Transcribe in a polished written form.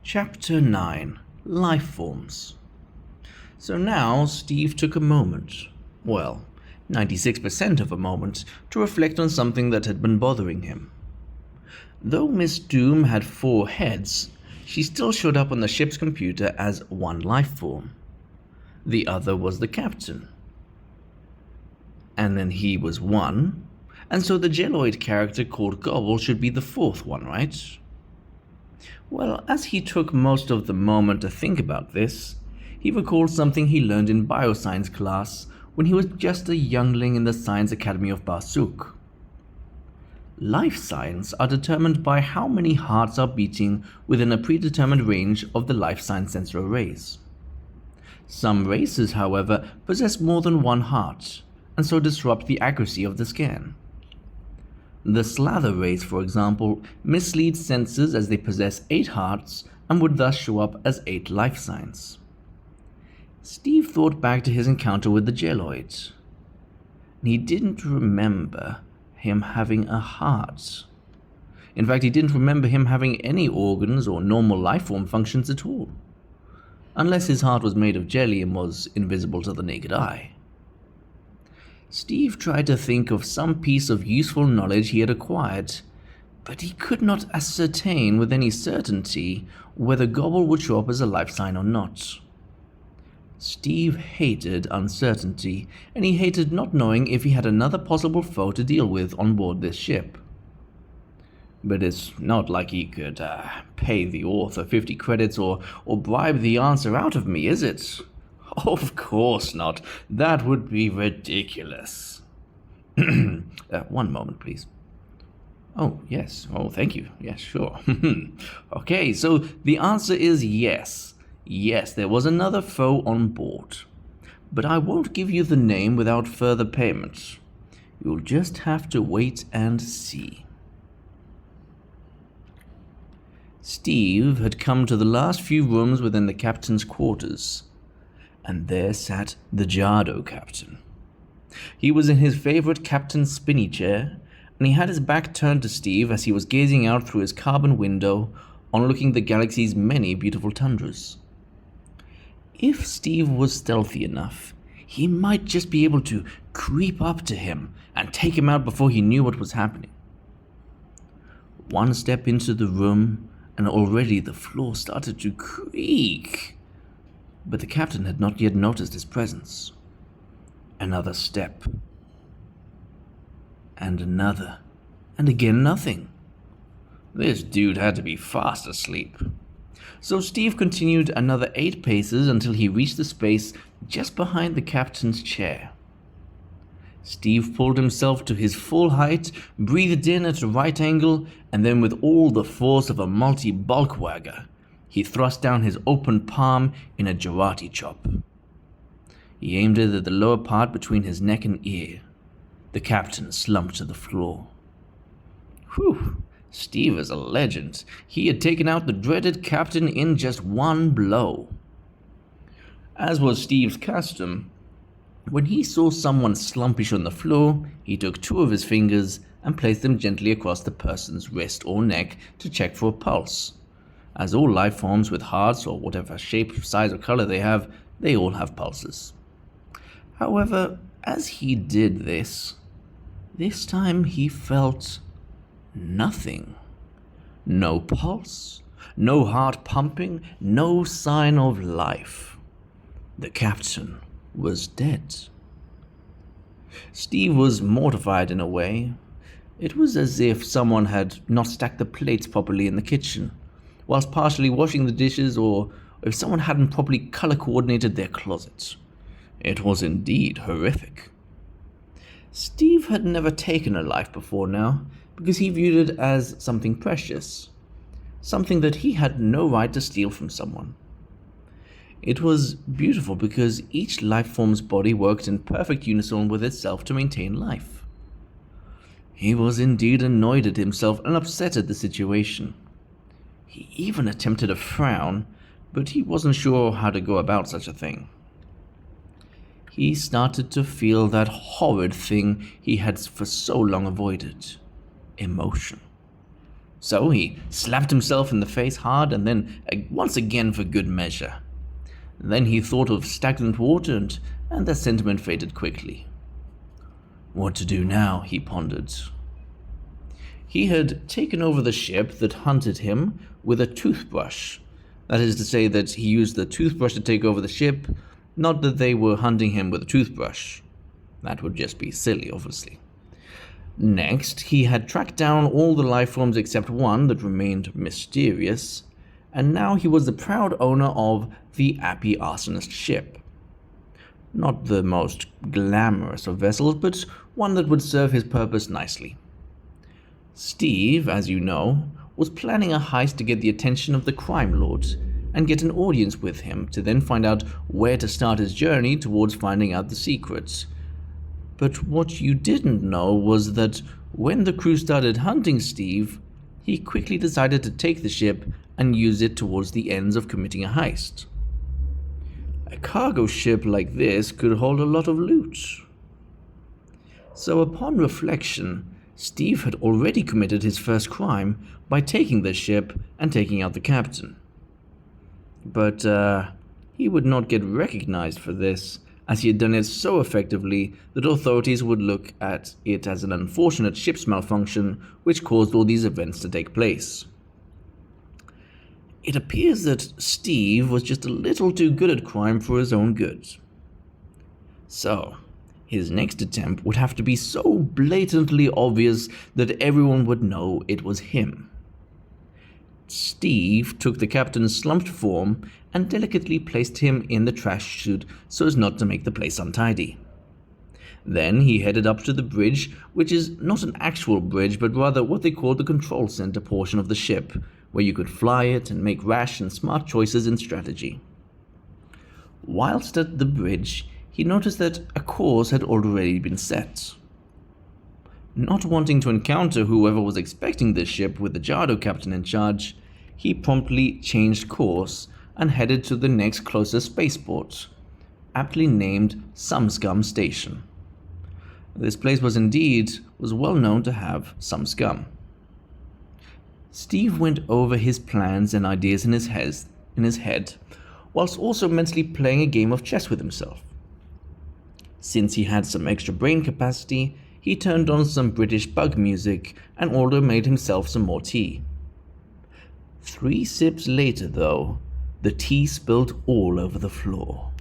Chapter 9 Lifeforms. So now Steve took a moment, 96% of a moment, to reflect on something that had been bothering him. Though Miss Doom had 4 heads, she still showed up on the ship's computer as one lifeform. The other was the captain. And then he was 1, and so the Jelloid character called Gobble should be the 4th one, right? Well, as he took most of the moment to think about this, he recalled something he learned in bioscience class when he was just a youngling in the Science Academy of Barsuk. Life signs are determined by how many hearts are beating within a predetermined range of the life sign sensor arrays. Some races, however, possess more than one heart, and so disrupt the accuracy of the scan. The Slather race, for example, misleads sensors as they possess 8 hearts and would thus show up as 8 life signs. Steve thought back to his encounter with the Jelloid. He didn't remember him having a heart. In fact, he didn't remember him having any organs or normal lifeform functions at all, unless his heart was made of jelly and was invisible to the naked eye. Steve tried to think of some piece of useful knowledge he had acquired, but he could not ascertain with any certainty whether Gobble would show up as a life sign or not. Steve hated uncertainty, and he hated not knowing if he had another possible foe to deal with on board this ship. But it's not like he could pay the author 50 credits or bribe the answer out of me, is it? Of course not. That would be ridiculous. 1 moment, please. Oh, yes. Oh, thank you. Yes, sure. Okay, so the answer is yes. Yes, there was another foe on board. But I won't give you the name without further payment. You'll just have to wait and see. Steve had come to the last few rooms within the captain's quarters, and there sat the Jardo captain. He was in his favorite captain's spinny chair, and he had his back turned to Steve as he was gazing out through his carbon window on looking the galaxy's many beautiful tundras. If Steve was stealthy enough, he might just be able to creep up to him and take him out before he knew what was happening. One step into the room, and already the floor started to creak. But the captain had not yet noticed his presence. Another step. And another. And again nothing. This dude had to be fast asleep. So Steve continued another 8 paces until he reached the space just behind the captain's chair. Steve pulled himself to his full height, breathed in at a right angle, and then with all the force of a multi-bulk wagger, he thrust down his open palm in a Jarati chop. He aimed it at the lower part between his neck and ear. The captain slumped to the floor. Whew, Steve is a legend. He had taken out the dreaded captain in just 1 blow. As was Steve's custom, when he saw someone slumpish on the floor, he took 2 of his fingers and placed them gently across the person's wrist or neck to check for a pulse. As all life forms with hearts or whatever shape, size, or color they all have pulses. However, as he did this time he felt nothing. No pulse, no heart pumping, no sign of life. The captain was dead. Steve was mortified in a way. It was as if someone had not stacked the plates properly in the kitchen, whilst partially washing the dishes, or if someone hadn't properly color-coordinated their closets. It was indeed horrific. Steve had never taken a life before now, because he viewed it as something precious, something that he had no right to steal from someone. It was beautiful because each life form's body worked in perfect unison with itself to maintain life. He was indeed annoyed at himself and upset at the situation. He even attempted a frown, but he wasn't sure how to go about such a thing. He started to feel that horrid thing he had for so long avoided. Emotion. So he slapped himself in the face hard and then once again for good measure. Then he thought of stagnant water and the sentiment faded quickly. What to do now, he pondered. He had taken over the ship that hunted him with a toothbrush. That is to say that he used the toothbrush to take over the ship, not that they were hunting him with a toothbrush. That would just be silly, obviously. Next, he had tracked down all the life forms except one that remained mysterious, and now he was the proud owner of the Appy Arsonist ship. Not the most glamorous of vessels, but one that would serve his purpose nicely. Steve, as you know, was planning a heist to get the attention of the crime lords and get an audience with him to then find out where to start his journey towards finding out the secrets. But what you didn't know was that when the crew started hunting Steve, he quickly decided to take the ship and use it towards the ends of committing a heist. A cargo ship like this could hold a lot of loot. So upon reflection, Steve had already committed his first crime by taking the ship and taking out the captain. But he would not get recognized for this, as he had done it so effectively that authorities would look at it as an unfortunate ship's malfunction which caused all these events to take place. It appears that Steve was just a little too good at crime for his own good. So, his next attempt would have to be so blatantly obvious that everyone would know it was him. Steve took the captain's slumped form and delicately placed him in the trash chute so as not to make the place untidy. Then he headed up to the bridge, which is not an actual bridge, but rather what they call the control center portion of the ship, where you could fly it and make rash and smart choices in strategy. Whilst at the bridge, he noticed that a course had already been set. Not wanting to encounter whoever was expecting this ship with the Jardo captain in charge, he promptly changed course and headed to the next closest spaceport, aptly named Some Scum Station. This place was well known to have some scum. Steve went over his plans and ideas in his head, whilst also mentally playing a game of chess with himself. Since he had some extra brain capacity, he turned on some British bug music and also made himself some more tea. 3 sips later, though, the tea spilled all over the floor.